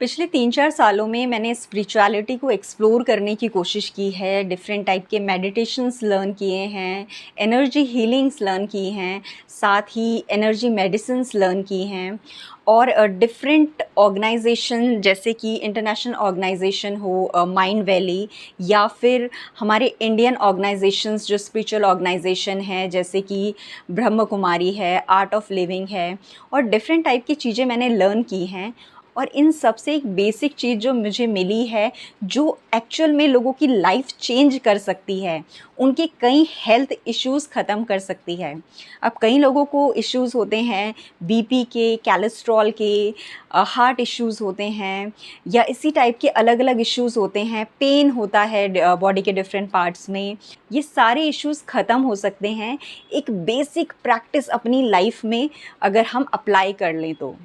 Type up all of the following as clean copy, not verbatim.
पिछले 3-4 सालों में मैंने स्पिरिचुअलिटी को एक्सप्लोर करने की कोशिश की है, डिफरेंट टाइप के मेडिटेशंस लर्न किए हैं, एनर्जी हीलिंग्स लर्न की हैं, साथ ही एनर्जी मेडिसिन्स लर्न की हैं और डिफरेंट ऑर्गेनाइजेशन जैसे कि इंटरनेशनल ऑर्गेनाइजेशन हो माइंड वैली या फिर हमारे इंडियन ऑर्गेनाइजेशंस जो स्पिरिचुअल ऑर्गेनाइजेशन है जैसे कि ब्रह्म कुमारी है, आर्ट ऑफ लिविंग है और डिफरेंट टाइप की चीज़ें मैंने लर्न की हैं। और इन सब से एक बेसिक चीज़ जो मुझे मिली है, जो एक्चुअल में लोगों की लाइफ चेंज कर सकती है, उनके कई हेल्थ इश्यूज़ ख़त्म कर सकती है। अब कई लोगों को इश्यूज़ होते हैं बीपी के, कोलेस्ट्रॉल के, हार्ट इश्यूज़ होते हैं या इसी टाइप के अलग अलग इश्यूज़ होते हैं, पेन होता है बॉडी के डिफरेंट पार्ट्स में। ये सारे इश्यूज़ ख़त्म हो सकते हैं एक बेसिक प्रैक्टिस अपनी लाइफ में अगर हम अप्लाई कर लें तो।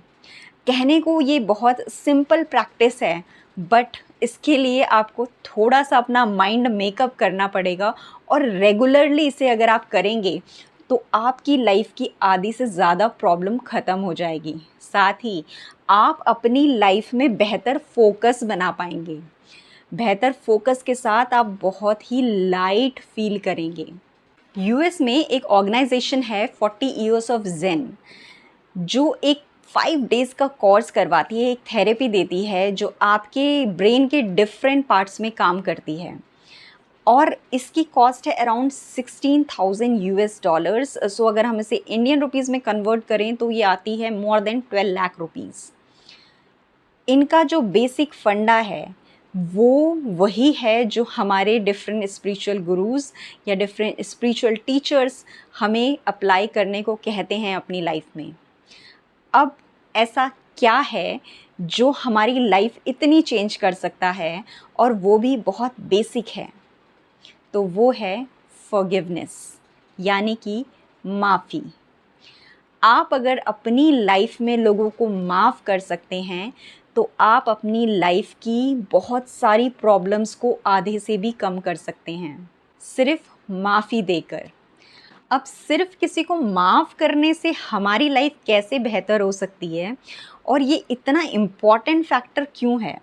कहने को ये बहुत सिंपल प्रैक्टिस है, बट इसके लिए आपको थोड़ा सा अपना माइंड मेकअप करना पड़ेगा और रेगुलरली इसे अगर आप करेंगे तो आपकी लाइफ की आधी से ज़्यादा प्रॉब्लम ख़त्म हो जाएगी। साथ ही आप अपनी लाइफ में बेहतर फोकस बना पाएंगे। बेहतर फोकस के साथ आप बहुत ही लाइट फील करेंगे। यूएस में एक ऑर्गेनाइजेशन है 40 ईयर्स ऑफ जेन, जो एक 5 डेज़ का कोर्स करवाती है, एक थेरेपी देती है जो आपके ब्रेन के डिफरेंट पार्ट्स में काम करती है और इसकी कॉस्ट है अराउंड 16,000 यूएस डॉलर्स। सो अगर हम इसे इंडियन रुपीज़ में कन्वर्ट करें तो ये आती है मोर देन 12 लाख रुपीज़। इनका जो बेसिक फंडा है वो वही है जो हमारे डिफरेंट स्पिरिचुअल गुरुज़ या डिफरेंट स्पिरिचुअल टीचर्स हमें अप्लाई करने को कहते हैं अपनी लाइफ में। अब ऐसा क्या है जो हमारी लाइफ इतनी चेंज कर सकता है और वो भी बहुत बेसिक है, तो वो है फॉरगिवनेस, यानी कि माफ़ी। आप अगर अपनी लाइफ में लोगों को माफ़ कर सकते हैं तो आप अपनी लाइफ की बहुत सारी प्रॉब्लम्स को आधे से भी कम कर सकते हैं, सिर्फ माफ़ी देकर। अब सिर्फ किसी को माफ़ करने से हमारी लाइफ कैसे बेहतर हो सकती है और ये इतना इम्पॉर्टेंट फैक्टर क्यों है?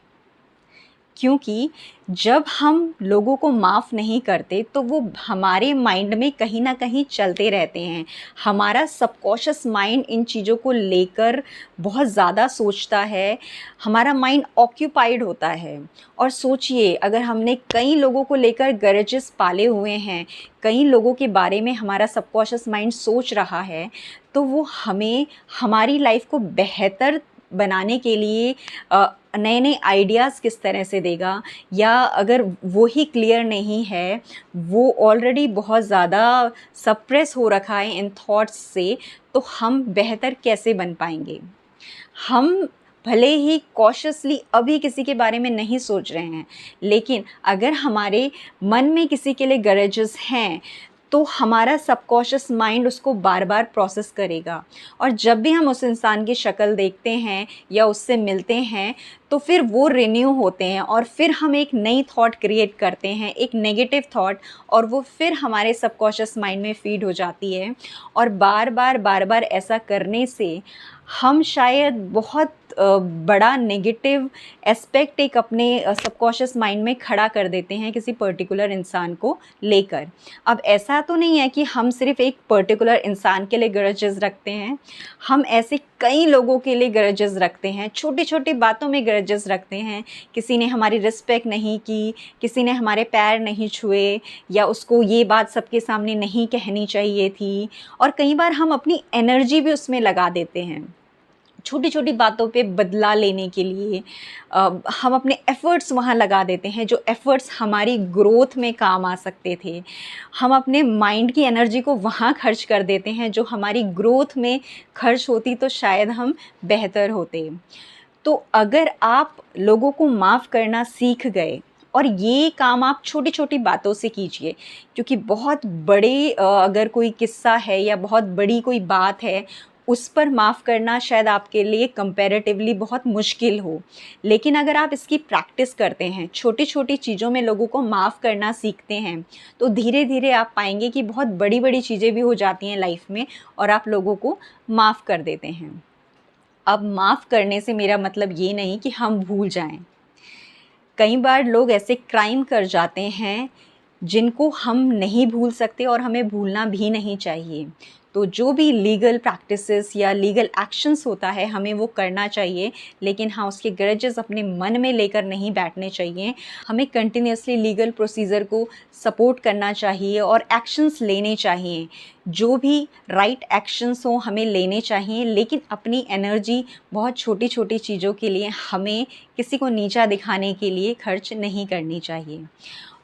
क्योंकि जब हम लोगों को माफ़ नहीं करते तो वो हमारे माइंड में कहीं ना कहीं चलते रहते हैं। हमारा सबकॉन्शियस माइंड इन चीज़ों को लेकर बहुत ज़्यादा सोचता है, हमारा माइंड ऑक्यूपाइड होता है। और सोचिए, अगर हमने कई लोगों को लेकर ग्रजेस पाले हुए हैं, कई लोगों के बारे में हमारा सबकॉन्शियस माइंड सोच रहा है, तो वो हमें हमारी लाइफ को बेहतर बनाने के लिए नए नए आइडियाज़ किस तरह से देगा, या अगर वो ही क्लियर नहीं है, वो ऑलरेडी बहुत ज़्यादा सप्रेस हो रखा है इन थॉट्स से, तो हम बेहतर कैसे बन पाएंगे? हम भले ही कॉशियसली अभी किसी के बारे में नहीं सोच रहे हैं, लेकिन अगर हमारे मन में किसी के लिए ग्रजेस हैं तो हमारा सबकॉन्शियस माइंड उसको बार बार प्रोसेस करेगा। और जब भी हम उस इंसान की शक्ल देखते हैं या उससे मिलते हैं तो फिर वो रिन्यू होते हैं और फिर हम एक नई थॉट क्रिएट करते हैं, एक नेगेटिव थॉट, और वो फिर हमारे सबकॉन्शियस माइंड में फीड हो जाती है। और बार बार ऐसा करने से हम शायद बहुत बड़ा नेगेटिव एस्पेक्ट एक अपने सबकॉन्शियस माइंड में खड़ा कर देते हैं किसी पर्टिकुलर इंसान को लेकर। अब ऐसा तो नहीं है कि हम सिर्फ एक पर्टिकुलर इंसान के लिए ग्रजेस रखते हैं, हम ऐसे कई लोगों के लिए ग्रजेस रखते हैं, छोटी छोटी बातों में ग्रजेस रखते हैं। किसी ने हमारी रिस्पेक्ट नहीं की, किसी ने हमारे पैर नहीं छुए, या उसको ये बात सबके सामने नहीं कहनी चाहिए थी। और कई बार हम अपनी एनर्जी भी उसमें लगा देते हैं छोटी छोटी बातों पे बदला लेने के लिए। हम अपने एफ़र्ट्स वहाँ लगा देते हैं जो एफ़र्ट्स हमारी ग्रोथ में काम आ सकते थे। हम अपने माइंड की एनर्जी को वहाँ खर्च कर देते हैं जो हमारी ग्रोथ में खर्च होती तो शायद हम बेहतर होते। तो अगर आप लोगों को माफ़ करना सीख गए, और ये काम आप छोटी छोटी बातों से कीजिए, क्योंकि बहुत बड़े अगर कोई किस्सा है या बहुत बड़ी कोई बात है, उस पर माफ़ करना शायद आपके लिए कंपैरेटिवली बहुत मुश्किल हो। लेकिन अगर आप इसकी प्रैक्टिस करते हैं, छोटी छोटी चीज़ों में लोगों को माफ़ करना सीखते हैं, तो धीरे धीरे आप पाएंगे कि बहुत बड़ी बड़ी चीज़ें भी हो जाती हैं लाइफ में और आप लोगों को माफ़ कर देते हैं। अब माफ़ करने से मेरा मतलब ये नहीं कि हम भूल जाएं। कई बार लोग ऐसे क्राइम कर जाते हैं जिनको हम नहीं भूल सकते और हमें भूलना भी नहीं चाहिए। तो जो भी लीगल प्रैक्टिसेस या लीगल एक्शंस होता है हमें वो करना चाहिए, लेकिन हाँ, उसके ग्रजेस अपने मन में लेकर नहीं बैठने चाहिए। हमें कंटिन्यूसली लीगल प्रोसीजर को सपोर्ट करना चाहिए और एक्शंस लेने चाहिए। जो भी राइट एक्शंस हों हमें लेने चाहिए, लेकिन अपनी एनर्जी बहुत छोटी छोटी चीज़ों के लिए, हमें किसी को नीचा दिखाने के लिए खर्च नहीं करनी चाहिए।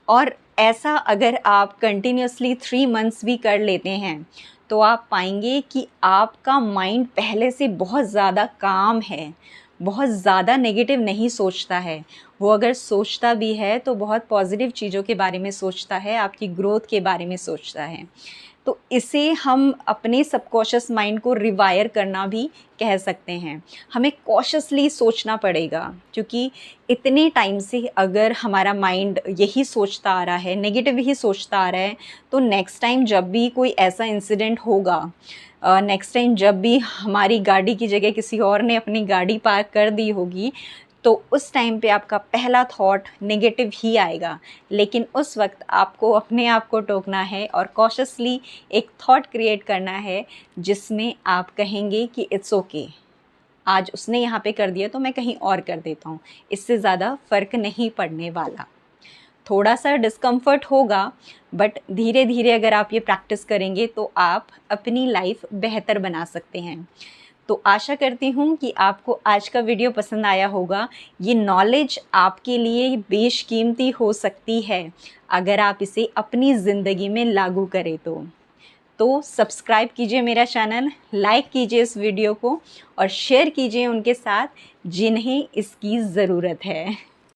और ऐसा अगर आप कंटिन्यूसली 3 मंथ्स भी कर लेते हैं तो आप पाएंगे कि आपका माइंड पहले से बहुत ज़्यादा काम है, बहुत ज़्यादा नेगेटिव नहीं सोचता है। वो अगर सोचता भी है तो बहुत पॉजिटिव चीज़ों के बारे में सोचता है, आपकी ग्रोथ के बारे में सोचता है। तो इसे हम अपने सबकॉन्शियस माइंड को रिवायर करना भी कह सकते हैं। हमें कॉशियसली सोचना पड़ेगा, क्योंकि इतने टाइम से अगर हमारा माइंड यही सोचता आ रहा है, नेगेटिव ही सोचता आ रहा है, तो नेक्स्ट टाइम जब भी कोई ऐसा इंसिडेंट होगा, नेक्स्ट टाइम जब भी हमारी गाड़ी की जगह किसी और ने अपनी गाड़ी पार्क कर दी होगी, तो उस टाइम पे आपका पहला थॉट नेगेटिव ही आएगा। लेकिन उस वक्त आपको अपने आप को टोकना है और कॉशियसली एक थॉट क्रिएट करना है जिसमें आप कहेंगे कि इट्स ओके, आज उसने यहाँ पे कर दिया तो मैं कहीं और कर देता हूँ, इससे ज़्यादा फ़र्क नहीं पड़ने वाला। थोड़ा सा डिस्कम्फर्ट होगा, बट धीरे धीरे अगर आप ये प्रैक्टिस करेंगे तो आप अपनी लाइफ बेहतर बना सकते हैं। तो आशा करती हूँ कि आपको आज का वीडियो पसंद आया होगा। ये नॉलेज आपके लिए बेशकीमती हो सकती है अगर आप इसे अपनी ज़िंदगी में लागू करें तो सब्सक्राइब कीजिए मेरा चैनल, लाइक कीजिए इस वीडियो को और शेयर कीजिए उनके साथ जिन्हें इसकी ज़रूरत है।